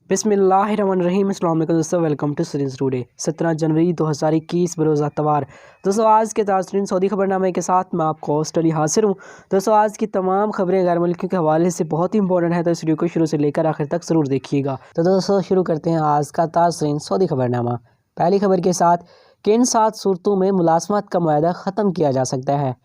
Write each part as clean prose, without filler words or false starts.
बिस्मिल्लाहिर्रहमानिर्रहीम। अस्सलाम वालेकुम दोस्तों, वेलकम टू सीरीज टुडे। 17 जनवरी 2021 बरोज़ अतवार। दोस्तों आज के ताज़रीन सऊदी खबरनामे के साथ मैं आपको होस्ट अली हाजिर हूँ। दोस्तों आज की तमाम खबरें गैर मुल्कियों के हवाले से बहुत ही इंपॉर्टेंट है, तो इस वीडियो को शुरू से लेकर आखिर तक ज़रूर देखिएगा। तो दोस्तों शुरू करते हैं आज का ताज़रीन सऊदी खबरनामा। पहली खबर के साथ, किन 7 सूरतों में मुलाज़मत का मुआहदा ख़त्म किया जा सकता है।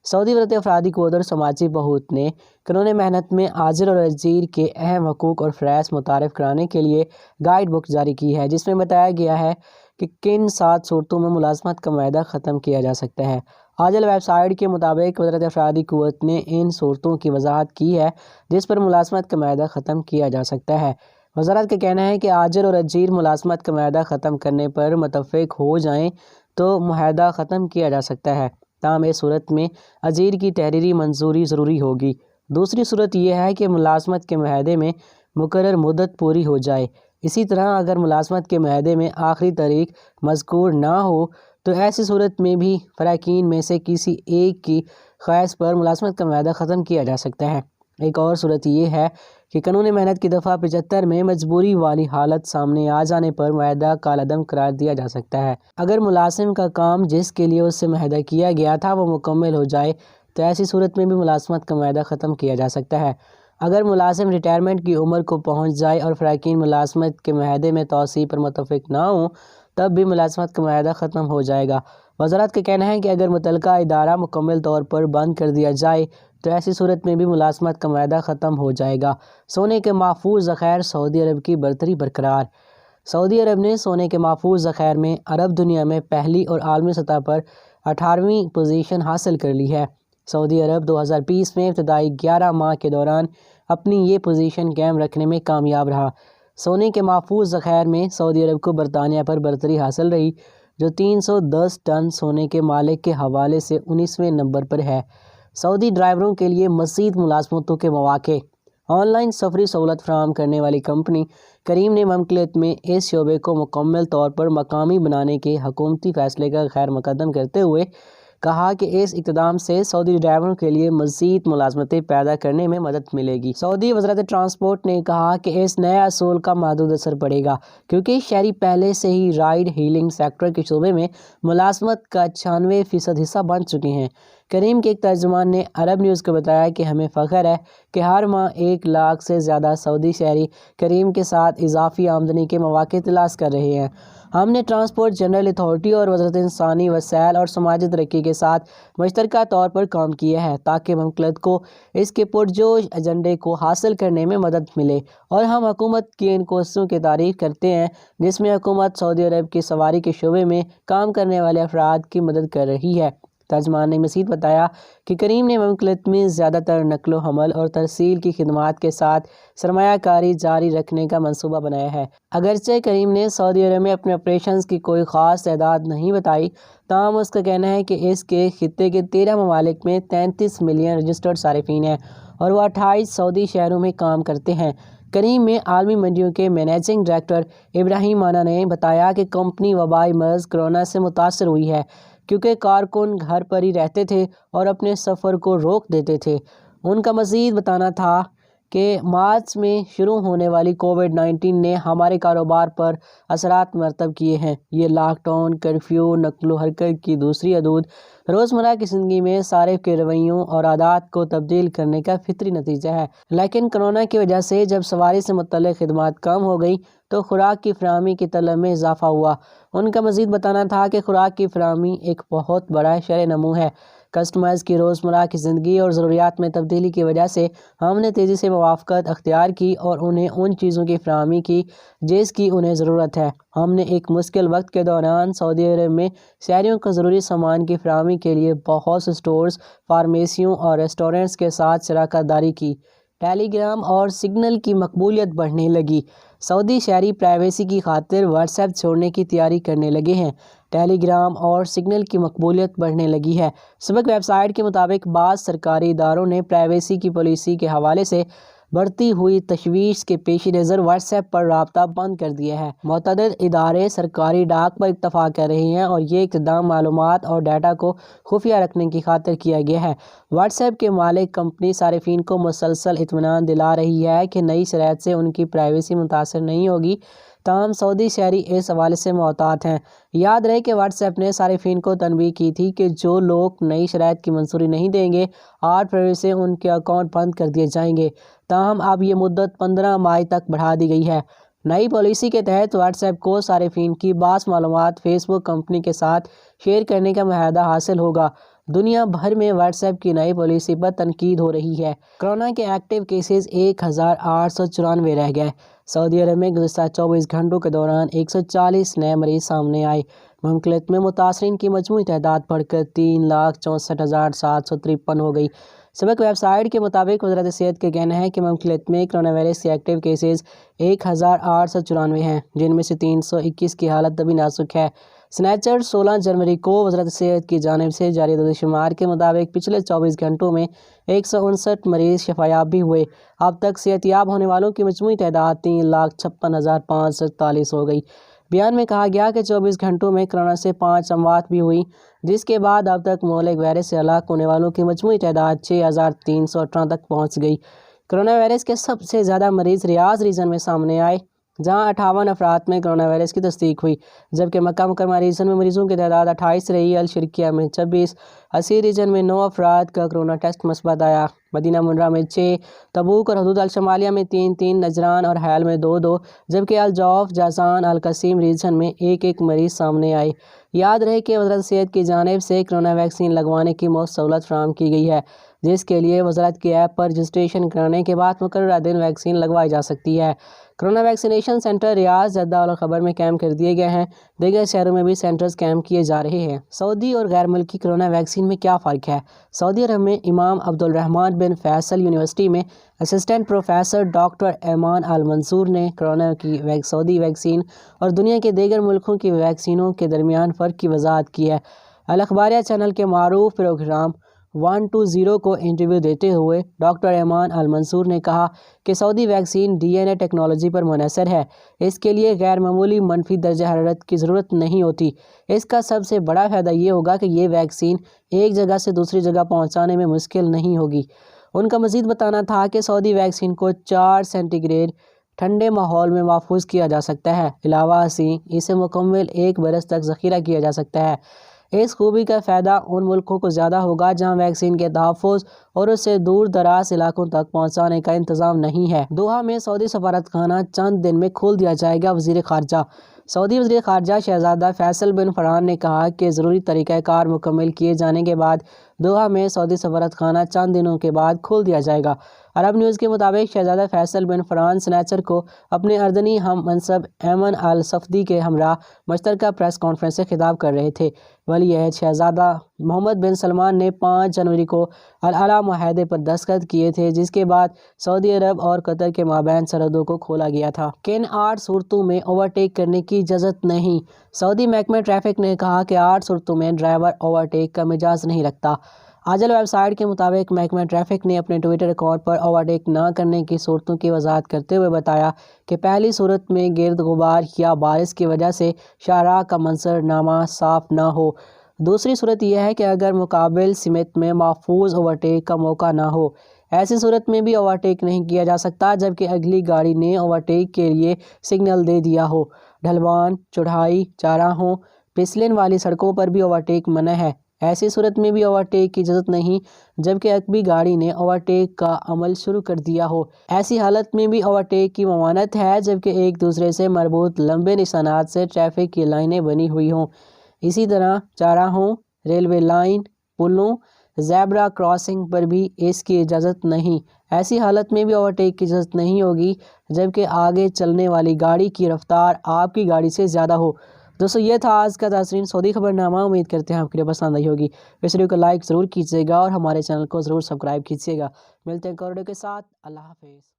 सऊदी वरत अफरादी क़ुव्वत और समाजी बहूत ने कानून मेहनत में आजिर और अजीर के अहम हकूक़ और फ़राइज़ मुतारिफ़ कराने के लिए गाइड बुक जारी की है, जिसमें बताया गया है कि किन 7 सूरतों में मुलाज़मत का मुआहदा ख़त्म किया जा सकता है। आजल वेबसाइट के मुताबिक वज़ारत अफरादी क़ुव्वत ने इन सूरतों की वजाहत की है जिस पर मुलाज़मत का मुआहदा ख़त्म किया जा सकता है। वज़ारत का कहना है कि आजिर और अजीर मुलाज़मत का मुआहदा ख़त्म करने पर मुत्तफ़िक़ हो जाएँ तो मुआहदा ख़त्म किया जा सकता है, ताहम इस सूरत में अजीर की तहरीरी मंजूरी ज़रूरी होगी। दूसरी सूरत यह है कि मुलाज़मत के मुआहदे में मुकर्रर मुद्दत पूरी हो जाए। इसी तरह अगर मुलाज़मत के मुआहदे में आखिरी तारीख मज़कूर ना हो तो ऐसी सूरत में भी फ़राक़ीन में से किसी एक की ख्वाहिश पर मुलाज़मत का मुआहदा ख़त्म किया जा सकता है। एक और सूरत यह है कि कानून मेहनत की दफ़ा 75 में मजबूरी वाली हालत सामने आ जाने पर मुआहदा कालअदम करार दिया जा सकता है। अगर मुलाजिम का काम जिसके लिए उससे मुआहदा किया गया था वो मुकम्मल हो जाए तो ऐसी सूरत में भी मुलाज़मत का मुआहदा ख़त्म किया जा सकता है। अगर मुलाजिम रिटायरमेंट की उम्र को पहुँच जाए और फ़राक़ीन मुलाज़मत के मुआहदे में तोसी पर मुत्तफ़िक़ ना हो तब भी मुलाज़मत का मुआहदा ख़त्म हो जाएगा। वज़ारत का कहना है कि अगर मुतल्लका इदारा मुकम्मल तौर पर बंद कर दिया जाए तो ऐसी सूरत में भी मुलाज़मत का मुआहदा ख़त्म हो जाएगा। सोने के महफूज ज़ख़ायर सऊदी अरब की बरतरी बरकरार। सऊदी अरब ने सोने के महफूज ज़ख़ायर में अरब दुनिया में पहली और आलमी सतह पर 18वीं पोजीशन हासिल कर ली है। सऊदी अरब 2020 में इब्तदाई 11 माह के दौरान अपनी ये पोजीशन कायम रखने में कामयाब रहा। सोने के महफूज ज़ख़ायर में सऊदी अरब को बरतानिया पर बरतरी हासिल रही, जो 310 टन सोने के मालिक के हवाले से 19वें नंबर पर है। सऊदी ड्राइवरों के लिए मज़ीद मुलाज़मतों के मौक़े। ऑनलाइन सफरी सहूलत फ़राहम करने वाली कंपनी करीम ने ममलिकत में इस शोबे को मुकम्मल तौर पर मकामी बनाने के हुकूमती फ़ैसले का खैर मकदम करते हुए कहा कि इस इक़दाम से सऊदी ड्राइवरों के लिए मज़ीद मुलाज़मतें पैदा करने में मदद मिलेगी। सऊदी वज़ारत ट्रांसपोर्ट ने कहा कि इस नए असूल का महदूद असर पड़ेगा क्योंकि शहरी पहले से ही राइड हीलिंग सेक्टर के शोबे में मुलाज़मत का 96% हिस्सा बन चुके हैं। करीम के एक तर्जुमान ने अरब न्यूज़ को बताया कि हमें फ़ख्र है कि हर माह 1 लाख से ज़्यादा सऊदी शहरी करीम के साथ इजाफ़ी आमदनी के मौक़े तलाश कर रहे हैं। हमने ट्रांसपोर्ट जनरल अथॉरिटी और वज़ारत इंसानी वसाइल और समाजी तरक्की के साथ मुश्तरका तौर पर काम किया है ताकि ममलिकत को इसके पुरजोश एजेंडे को हासिल करने में मदद मिले, और हम हुकूमत की इन कोशिशों की तारीफ़ करते हैं जिसमें हुकूमत सऊदी अरब की सवारी के शोबे में काम करने वाले अफराद की मदद कर रही है। तर्जमान ने मज़ीद बताया कि करीम ने ममलिकत में ज़्यादातर नकलो हमल और तरसील की खिदमात के साथ सरमायाकारी जारी रखने का मंसूबा बनाया है। अगरचे करीम ने सऊदी अरब में अपने ऑपरेशंस की कोई ख़ास तादाद नहीं बताई, ताहम उसका कहना है कि इसके खित्ते के 13 ममालिक में 33 मिलियन रजिस्टर्ड सारिफीन हैं और वह 28 सऊदी शहरों में काम करते हैं। करीम में आलमी मंडियों के मैनेजिंग डायरेक्टर इब्राहिम माना ने बताया कि कंपनी वबाई मर्ज़ कोरोना से मुतासर हुई है क्योंकि कारकुन घर पर ही रहते थे और अपने सफ़र को रोक देते थे। उनका मज़ीद बताना था कि मार्च में शुरू होने वाली कोविड-19 ने हमारे कारोबार पर असरात मरतब किए हैं। ये लॉकडाउन, कर्फ्यू, नक्लो हरकत की दूसरी हदूद रोज़मर्रा की ज़िंदगी में सारिफ के रवैयों और आदात को तब्दील करने का फितरी नतीजा है। लेकिन कोरोना की वजह से जब सवारी से मुतल्लिक़ खिदमात कम हो गई तो खुराक की फ़राहमी की तलब में इजाफ़ा हुआ। उनका मज़ीद बताना था कि खुराक की फ़राहमी एक बहुत बड़ा शर नमू है। कस्टमर्स की रोज़मर्रा की ज़िंदगी और ज़रूरियात में तब्दीली की वजह से हमने तेज़ी से मुवाफ़क़त अख्तियार की और उन्हें उन चीज़ों की फ़राहमी की जिसकी उन्हें ज़रूरत है। हमने एक मुश्किल वक्त के दौरान सऊदी अरब में शहरियों को ज़रूरी सामान की फ़राहमी के लिए बहुत से स्टोर्स, फार्मेसियों और रेस्टोरेंट्स के साथ शराकत दारी की। टेलीग्राम और सिग्नल की मकबूलियत बढ़ने लगी। सऊदी शहरी प्राइवेसी की खातिर व्हाट्सएप छोड़ने की तैयारी करने लगे हैं। टेलीग्राम और सिग्नल की मकबूलियत बढ़ने लगी है। सबक वेबसाइट के मुताबिक बाज़ सरकारी इदारों ने प्राइवेसी की पॉलिसी के हवाले से بڑھتی ہوئی تشویش کے پیش نظر واٹس ایپ پر رابطہ بند کر دیا ہے۔ متعدد ادارے سرکاری ڈاک پر اتفاق کر رہے ہیں اور یہ اقدام معلومات اور ڈیٹا کو خفیہ رکھنے کی خاطر کیا گیا ہے۔ واٹس ایپ کے مالک کمپنی صارفین کو مسلسل اطمینان دلا رہی ہے کہ نئی شرائط سے ان کی پرائیویسی متاثر نہیں ہوگی، تاہم سعودی شہری اس حوالے سے محتاط ہیں۔ یاد رہے کہ واٹس ایپ نے صارفین کو تنبیہ کی تھی کہ جو لوگ نئی شرائط کی منظوری نہیں دیں گے 8 فروری سے ان کے اکاؤنٹ بند کر دیے جائیں گے، تاہم اب یہ مدت 15 مئی تک بڑھا دی گئی ہے۔ نئی پالیسی کے تحت واٹس ایپ کو صارفین کی بعض معلومات فیس بک کمپنی کے ساتھ شیئر کرنے کا معاہدہ حاصل ہوگا۔ دنیا بھر میں واٹس ایپ کی نئی پالیسی پر تنقید ہو رہی ہے۔ کورونا کے ایکٹیو کیسز 1894 رہ گئے۔ سعودی عرب میں گزشتہ 24 گھنٹوں کے دوران 140 نئے مریض سامنے آئے۔ مملکت میں متاثرین کی مجموعی تعداد بڑھ کر 3,64,753 ہو گئی۔ سبق ویب سائٹ کے مطابق وزارت صحت کا کہنا ہے کہ مملکت میں کورونا وائرس کے ایکٹیو کیسز 1894 ہیں، جن میں سے 321 کی حالت ابھی نازک ہے۔ سنیچر 16 جنوری کو وزارت صحت کی جانب سے جاری عدد شمار کے مطابق پچھلے 24 گھنٹوں میں 159 مریض شفا یاب بھی ہوئے۔ اب تک صحت یاب ہونے والوں کی مجموعی تعداد 3,56,543 ہو گئی۔ بیان میں کہا گیا کہ 24 گھنٹوں میں کورونا سے 5 اموات بھی ہوئی، جس کے بعد اب تک مہلک وائرس سے ہلاک ہونے والوں کی مجموعی تعداد 6,318 تک پہنچ گئی۔ کورونا وائرس کے سب سے زیادہ مریض ریاض ریجن میں سامنے آئے، جہاں 58 افراد میں کورونا وائرس کی تصدیق ہوئی، جبکہ مکہ مکرمہ ریجن میں مریضوں کی تعداد 28 رہی۔ الشرقیہ میں 26، عسیر ریجن میں 9 افراد کا کورونا ٹیسٹ مثبت آیا، مدینہ منورہ میں 6، تبوک اور حدود الشمالیہ میں 3، نجران اور حائل میں 2، جبکہ الجوف، جازان، القصیم ریجن میں 1 مریض سامنے آئے۔ یاد رہے کہ وزارت صحت کی جانب سے کورونا ویکسین لگوانے کی مفت سہولت فراہم کی گئی ہے، جس کے لیے وزارت کی ایپ پر رجسٹریشن کرانے کے بعد مقررہ دن ویکسین لگوائی جا سکتی ہے۔ کورونا ویکسینیشن سینٹر ریاض، جدہ اور الخبر میں قائم کر دیے گئے ہیں۔ دیگر شہروں میں بھی سینٹرز قائم کیے جا رہے ہیں۔ سعودی اور غیر ملکی کورونا ویکسین میں کیا فرق ہے؟ سعودی عرب میں امام عبدالرحمن بن فیصل یونیورسٹی میں اسسٹنٹ پروفیسر ڈاکٹر ایمان المنصور نے کورونا کی سعودی ویکسین اور دنیا کے دیگر ملکوں کی ویکسینوں کے درمیان فرق کی وضاحت کی ہے۔ الاخباریہ چینل کے معروف پروگرام 120 کو انٹرویو دیتے ہوئے ڈاکٹر ایمان المنصور نے کہا کہ سعودی vaccine D N a technology پر منحصر ہے۔ اس کے لیے غیر معمولی منفی درجہ حرارت کی ضرورت نہیں ہوتی۔ اس کا سب سے بڑا فائدہ یہ ہوگا کہ یہ ویکسین ایک جگہ سے دوسری جگہ پہنچانے میں مشکل نہیں ہوگی۔ ان کا مزید بتانا تھا کہ سعودی ویکسین کو 4 سینٹی گریڈ ٹھنڈے ماحول میں محفوظ کیا جا سکتا ہے۔ علاوہ ازیں اسے مکمل 1 برس تک ذخیرہ کیا جا سکتا ہے۔ اس خوبی کا فائدہ ان ملکوں کو زیادہ ہوگا جہاں ویکسین کے تحفظ اور اسے دور دراز علاقوں تک پہنچانے کا انتظام نہیں ہے۔ دوحہ میں سعودی سفارتخانہ چند دن میں کھول دیا جائے گا۔ وزیر خارجہ سعودی وزیر خارجہ شہزادہ فیصل بن فرحان نے کہا کہ ضروری طریقہ کار مکمل کیے جانے کے بعد دوحہ میں سعودی سفارتخانہ چند دنوں کے بعد کھول دیا جائے گا۔ عرب نیوز کے مطابق شہزادہ فیصل بن فرحان سنیچر کو اپنے اردنی ہم منصب ایمن الصفدی کے ہمراہ مشترکہ پریس کانفرنس سے خطاب کر رہے تھے۔ ولی عہد شہزادہ محمد بن سلمان نے 5 جنوری کو الاعلیٰ معاہدے پر دستخط کیے تھے، جس کے بعد سعودی عرب اور قطر کے مابین سرحدوں کو کھولا گیا تھا۔ کن 8 صورتوں میں اوورٹیک کرنے کی اجازت نہیں؟ سعودی محکمہ ٹریفک نے کہا کہ 8 صورتوں میں ڈرائیور اوورٹیک کا مجاز نہیں رکھتا۔ آجل ویب سائٹ کے مطابق محکمہ ٹریفک نے اپنے ٹویٹر اکاؤنٹ پر اوورٹیک نہ کرنے کی صورتوں کی وضاحت کرتے ہوئے بتایا کہ پہلی صورت میں گرد غبار یا بارش کی وجہ سے شاہراہ کا منظر نامہ صاف نہ ہو۔ دوسری صورت یہ ہے کہ اگر مقابل سمت میں محفوظ اوورٹیک کا موقع نہ ہو، ایسی صورت میں بھی اوورٹیک نہیں کیا جا سکتا جبکہ اگلی گاڑی نے اوورٹیک کے لیے سگنل دے دیا ہو۔ ڈھلوان، چڑھائی، چاراہوں، پھسلن والی سڑکوں پر بھی اوورٹیک منع ہے۔ ایسی صورت میں بھی اوورٹیک کی اجازت نہیں جبکہ اگلی گاڑی نے اوورٹیک کا عمل شروع کر دیا ہو۔ ایسی حالت میں بھی اوورٹیک کی ممانعت ہے جبکہ ایک دوسرے سے مربوط لمبے نشانات سے ٹریفک کی لائنیں بنی ہوئی ہوں۔ اسی طرح چاراہوں، ریلوے لائن، پلوں، زیبرا کراسنگ پر بھی اس کی اجازت نہیں۔ ایسی حالت میں بھی اوورٹیک کی اجازت نہیں ہوگی جبکہ آگے چلنے والی گاڑی کی رفتار آپ کی گاڑی سے زیادہ ہو۔ دوستو یہ تھا آج کا تازرین سعودی خبر نامہ۔ امید کرتے ہیں آپ کے لیے پسند آئی ہوگی۔ اس ویڈیو کو لائک ضرور کیجیے گا اور ہمارے چینل کو ضرور سبسکرائب کیجیے گا۔ ملتے ہیں ایک اور ویڈیو کے ساتھ۔ اللہ حافظ۔